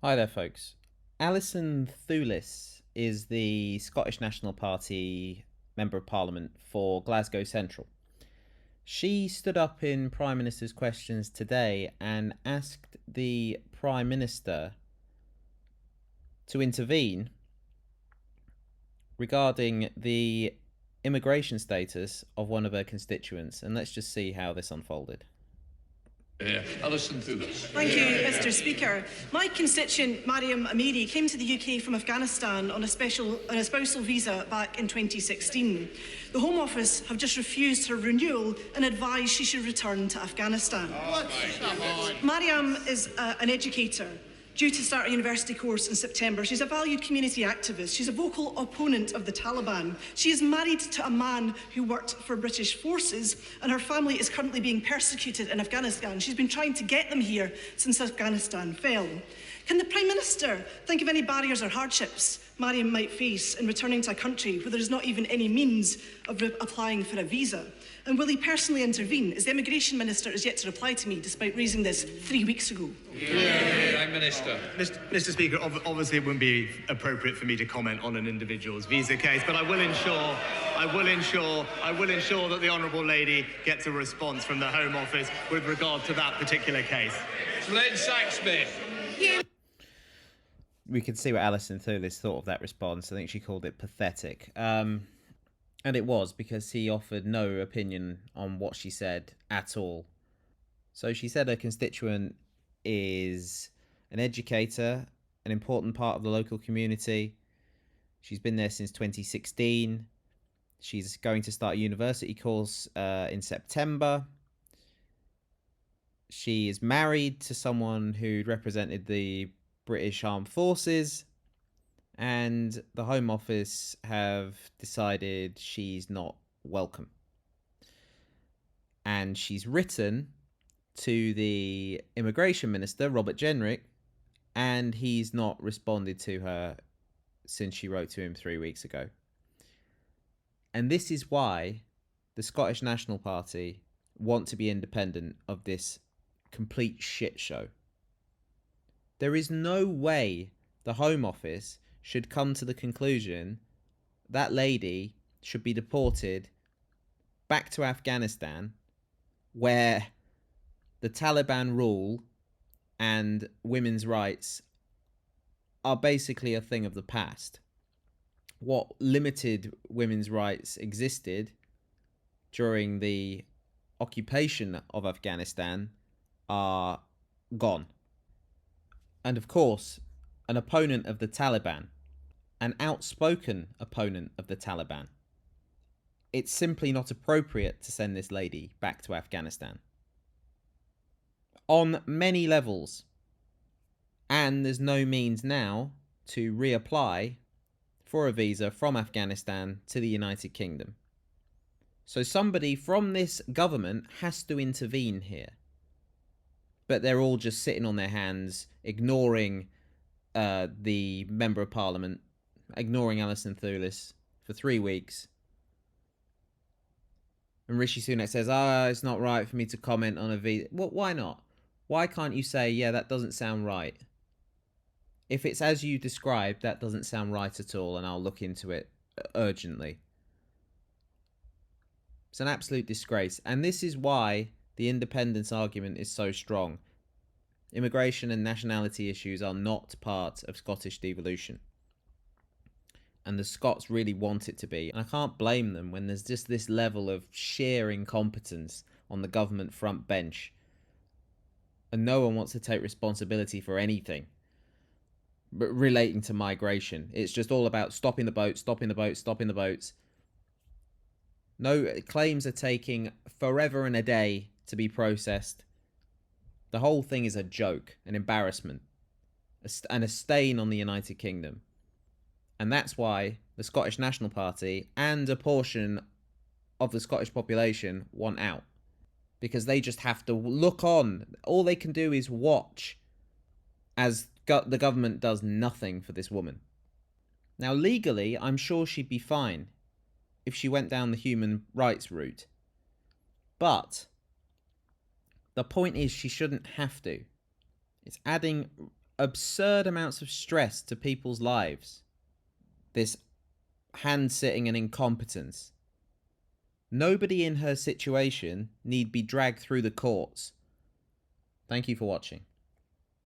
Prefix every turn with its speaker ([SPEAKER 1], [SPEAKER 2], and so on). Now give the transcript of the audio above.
[SPEAKER 1] Hi there, folks. Alison Thewliss is the Scottish National Party Member of Parliament for Glasgow Central. She stood up in Prime Minister's questions today and asked the Prime Minister to intervene regarding the immigration status of one of her constituents. And let's just see how this unfolded.
[SPEAKER 2] Alison Thewliss.
[SPEAKER 3] Thank you, Mr. Speaker. My constituent, Mariam Amiri, came to the UK from Afghanistan on a spousal visa back in 2016. The Home Office have just refused her renewal and advised she should return to Afghanistan. Mariam is an educator, due to start a university course in September. She's a valued community activist. She's a vocal opponent of the Taliban. She is married to a man who worked for British forces, and her family is currently being persecuted in Afghanistan. She's been trying to get them here since Afghanistan fell. Can the Prime Minister think of any barriers or hardships Mariam might face in returning to a country where there is not even any means of applying for a visa? And will he personally intervene, as the Immigration Minister is yet to reply to me, despite raising this 3 weeks ago?
[SPEAKER 2] Prime Minister.
[SPEAKER 4] Mr. Speaker, obviously it wouldn't be appropriate for me to comment on an individual's visa case, but I will ensure that the Honourable Lady gets a response from the Home Office with regard to that particular case.
[SPEAKER 2] Len Saxby.
[SPEAKER 1] We can see what Alison Thewliss thought of that response. I think she called it pathetic. And it was, because he offered no opinion on what she said at all. So she said her constituent is an educator, an important part of the local community. She's been there since 2016. She's going to start a university course in September. She is married to someone who represented the British Armed Forces. And the Home Office have decided she's not welcome. And she's written to the Immigration Minister, Robert Jenrick, and he's not responded to her since she wrote to him 3 weeks ago. And this is why the Scottish National Party want to be independent of this complete shit show. There is no way the Home Office should come to the conclusion that lady should be deported back to Afghanistan, where the Taliban rule and women's rights are basically a thing of the past. What limited women's rights existed during the occupation of Afghanistan are gone. And of course, an opponent of the Taliban, an outspoken opponent of the Taliban, it's simply not appropriate to send this lady back to Afghanistan. On many levels. And there's no means now to reapply for a visa from Afghanistan to the United Kingdom. So somebody from this government has to intervene here. But they're all just sitting on their hands, ignoring the Member of Parliament, ignoring Alison Thewliss for 3 weeks. And Rishi Sunak says, it's not right for me to comment on a visa. Well, why not? Why can't you say, yeah, that doesn't sound right? If it's as you described, that doesn't sound right at all, and I'll look into it urgently. It's an absolute disgrace. And this is why the independence argument is so strong. Immigration and nationality issues are not part of Scottish devolution. And the Scots really want it to be. And I can't blame them when there's just this level of sheer incompetence on the government front bench. And no one wants to take responsibility for anything but relating to migration. It's just all about stopping the boats, stopping the boats, stopping the boats. No, claims are taking forever and a day to be processed. The whole thing is a joke, an embarrassment, and a stain on the United Kingdom. And that's why the Scottish National Party and a portion of the Scottish population want out. Because they just have to look on. All they can do is watch as the government does nothing for this woman. Now, legally, I'm sure she'd be fine if she went down the human rights route. But the point is, she shouldn't have to. It's adding absurd amounts of stress to people's lives. This hand-sitting and incompetence. Nobody in her situation need be dragged through the courts. Thank you for watching.